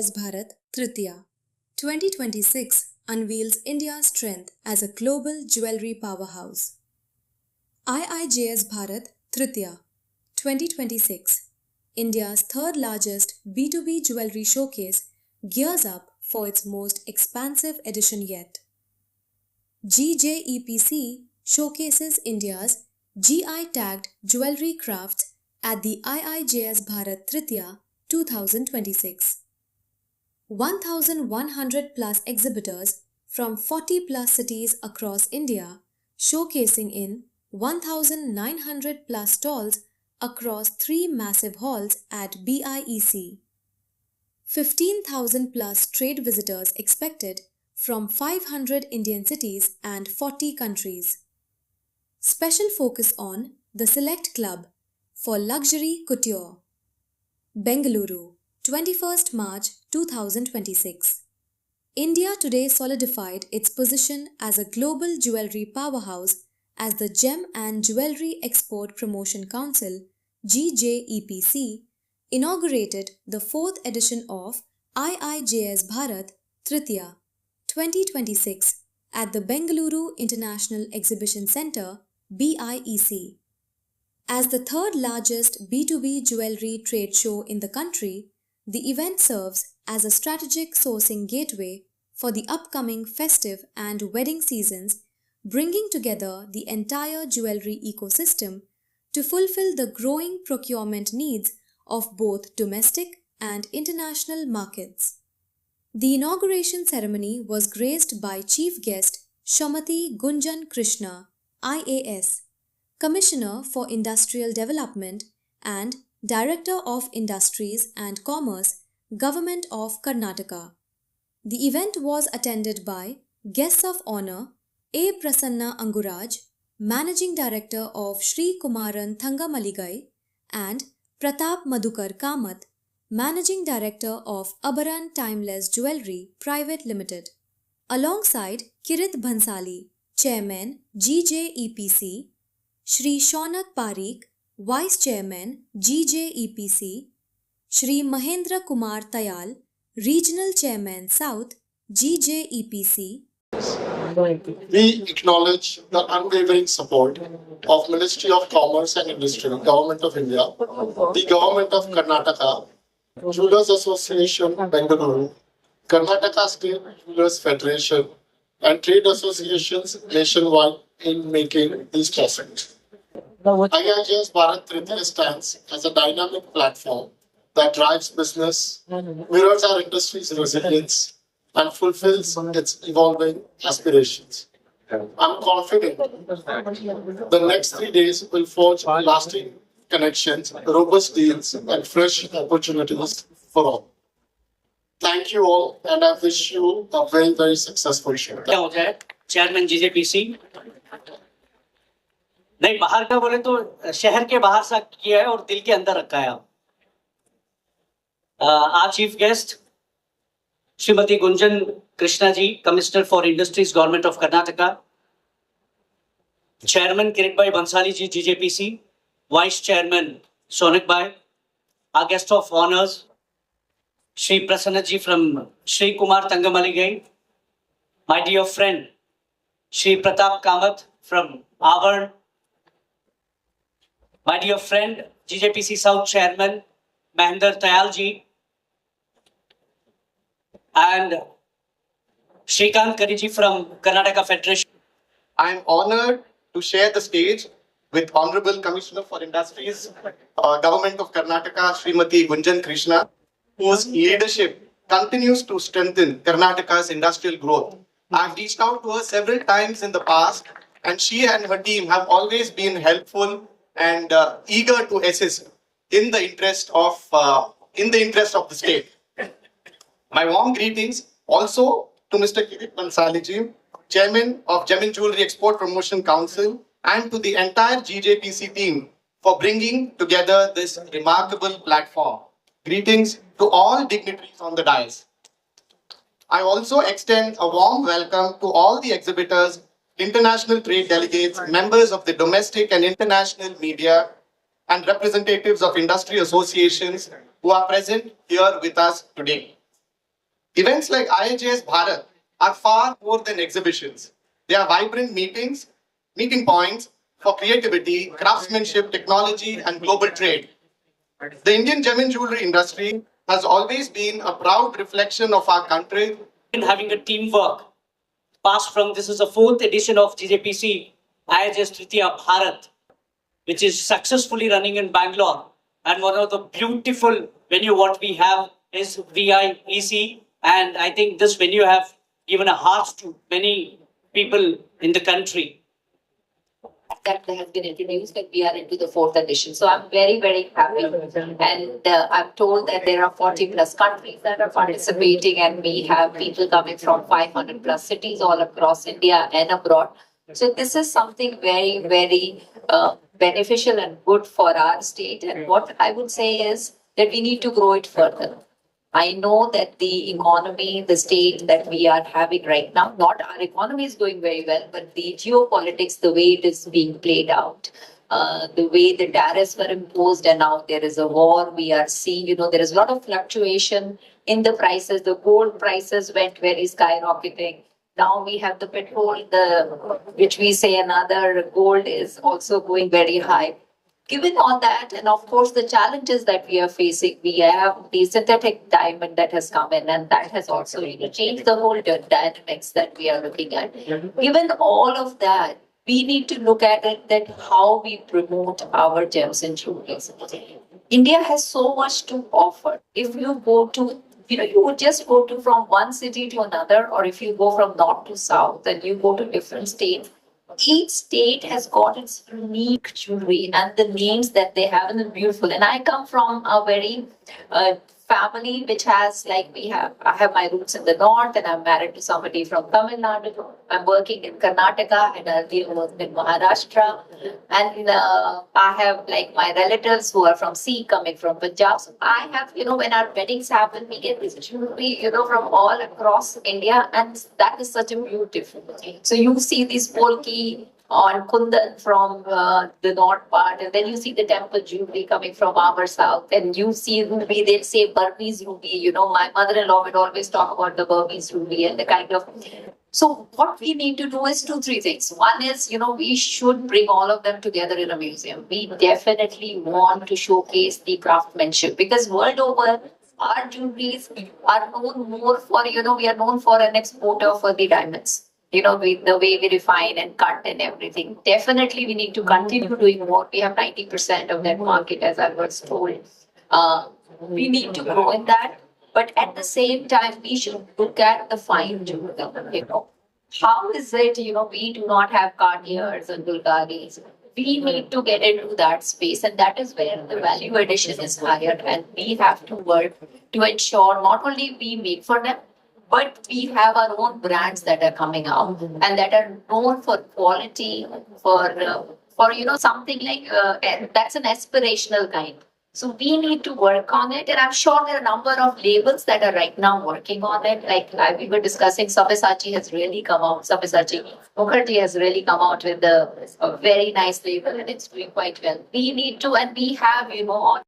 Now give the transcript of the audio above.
IIJS Bharat Tritiya 2026 unveils India's strength as a global jewelry powerhouse. IIJS Bharat Tritiya 2026, India's third largest B2B jewelry showcase, gears up for its most expansive edition yet. GJEPC showcases India's GI-tagged jewelry crafts at the IIJS Bharat Tritiya 2026. 1,100 plus exhibitors from 40 plus cities across India, showcasing in 1,900 plus stalls across 3 massive halls at BIEC. 15,000 plus trade visitors expected from 500 Indian cities and 40 countries. Special focus on the Select Club for Luxury Couture. Bengaluru, 21st March 2026. India today solidified its position as a global jewelry powerhouse as the Gem and Jewelry Export Promotion Council (GJEPC) inaugurated the 4th edition of IIJS Bharat Tritiya 2026 at the Bengaluru International Exhibition Centre BIEC. As the third largest B2B jewelry trade show in the country, the event serves as a strategic sourcing gateway for the upcoming festive and wedding seasons, bringing together the entire jewelry ecosystem to fulfill the growing procurement needs of both domestic and international markets. The inauguration ceremony was graced by Chief Guest Shamati Gunjan Krishna, IAS, Commissioner for Industrial Development and Director of Industries and Commerce, Government of Karnataka. The event was attended by Guests of Honour A. Prasanna Anguraj, Managing Director of Sri Kumaran Thangamaligai, and Pratap Madhukar Kamath, Managing Director of Abaran Timeless Jewelry Private Limited, alongside Kirit Bhansali, Chairman GJEPC, Shri Shaunak Parikh, Vice Chairman GJEPC, Shri Mahendra Kumar Tayal, Regional Chairman South GJEPC. We acknowledge the unwavering support of Ministry of Commerce and Industry, Government of India, the Government of Karnataka, Jewelers Association Bengaluru, Karnataka State Jewelers Federation, and trade associations nationwide in making this possible. IIJS Bharat Tritiya stands as a dynamic platform that drives business, mirrors our industry's resilience, and fulfills its evolving aspirations. I'm confident the next 3 days will forge lasting connections, robust deals, and fresh opportunities for all. Thank you all, and I wish you a very, very successful show. Chairman GJEPC नहीं बाहर का बोले तो शहर के बाहर सा किया है और दिल के अंदर रखा है आप chief guest Shrimati Gunjan Krishna ji commissioner for industries government of Karnataka chairman Kirit bhai Bansali ji GJEPC vice chairman Sonak bhai our guest of honors Shri Prasanna ji from Shri Kumar Thangamaligai, my dear friend Shri Pratap Kamath from Avar, my dear friend GJPC South Chairman Mahendra Tayal ji, and Shrikant Kariji from Karnataka Federation. I am honored to share the stage with Honorable Commissioner for Industries, Government of Karnataka, Srimati Gunjan Krishna, whose leadership continues to strengthen Karnataka's industrial growth. I've reached out to her several times in the past, and she and her team have always been helpful and eager to assist in the interest of the state. My warm greetings also to Mr. Kirit Bhansali ji, Chairman of Gem and Jewelry Export Promotion Council, and to the entire GJPC team for bringing together this remarkable platform. Greetings to all dignitaries on the dais. I also extend a warm welcome to all the exhibitors, international trade delegates, members of the domestic and international media, and representatives of industry associations who are present here with us today. Events like IIJS Bharat are far more than exhibitions. They are vibrant meeting points for creativity, craftsmanship, technology, and global trade. The Indian gem and jewelry industry has always been a proud reflection of our country. In having a teamwork, passed from this is the fourth edition of GJPC IIJS Tritiya Bharat, which is successfully running in Bangalore. And one of the beautiful venue what we have is VIEC. And I think this venue have given a heart to many people in the country. That has been introduced, and we are into the fourth edition. So I'm very, very happy. And I'm told that there are 40 plus countries that are participating, and we have people coming from 500 plus cities all across India and abroad. So this is something very, very beneficial and good for our state. And what I would say is that we need to grow it further. I know that the economy, the state that we are having right now, not our economy is going very well, but the geopolitics, the way it is being played out, the way the tariffs were imposed and now there is a war, we are seeing, there is a lot of fluctuation in the prices. The gold prices went very skyrocketing. Now we have the petrol, which we say another gold is also going very high. Given all that, and of course the challenges that we are facing, we have the synthetic diamond that has come in, and that has also changed the whole dynamics that we are looking at. Given all of that, we need to look at it that how we promote our gems and jewelries. India has so much to offer. If you go to, you would just go to from one city to another, or if you go from north to south and you go to different states, each state has got its unique jewelry and the names that they have, and they're beautiful. And I come from a very family which has I have my roots in the north, and I'm married to somebody from Tamil Nadu. I'm working in Karnataka, and earlier worked in Maharashtra. And I have my relatives who are from sea coming from Punjab. So I have, when our weddings happen, we get this jewelry, from all across India, and that is such a beautiful thing. So you see these polki on Kundan from the north part, and then you see the temple jewelry coming from our south, and you see ruby, they'll say Burmese ruby. My mother-in-law would always talk about the Burmese ruby and the kind of. So what we need to do is 2-3 things. One is, we should bring all of them together in a museum. We definitely want to showcase the craftsmanship, because world over, our jewelries are known more for, we are known for an exporter for the diamonds. The way we refine and cut and everything. Definitely, we need to continue doing more. We have 90% of that market, as I was told. We need to grow in that. But at the same time, we should look at the fine jewelry. How is it, we do not have Cartiers and Bulgaris. We need to get into that space, and that is where the value addition is higher. And we have to work to ensure not only we make for them, but we have our own brands that are coming out and that are known for quality, for something like that's an aspirational kind. So we need to work on it, and I'm sure there are a number of labels that are right now working on it. We were discussing, Sabyasachi has really come out. Sabyasachi Mukherjee has really come out with a very nice label, and it's doing quite well. We need to, and we have, on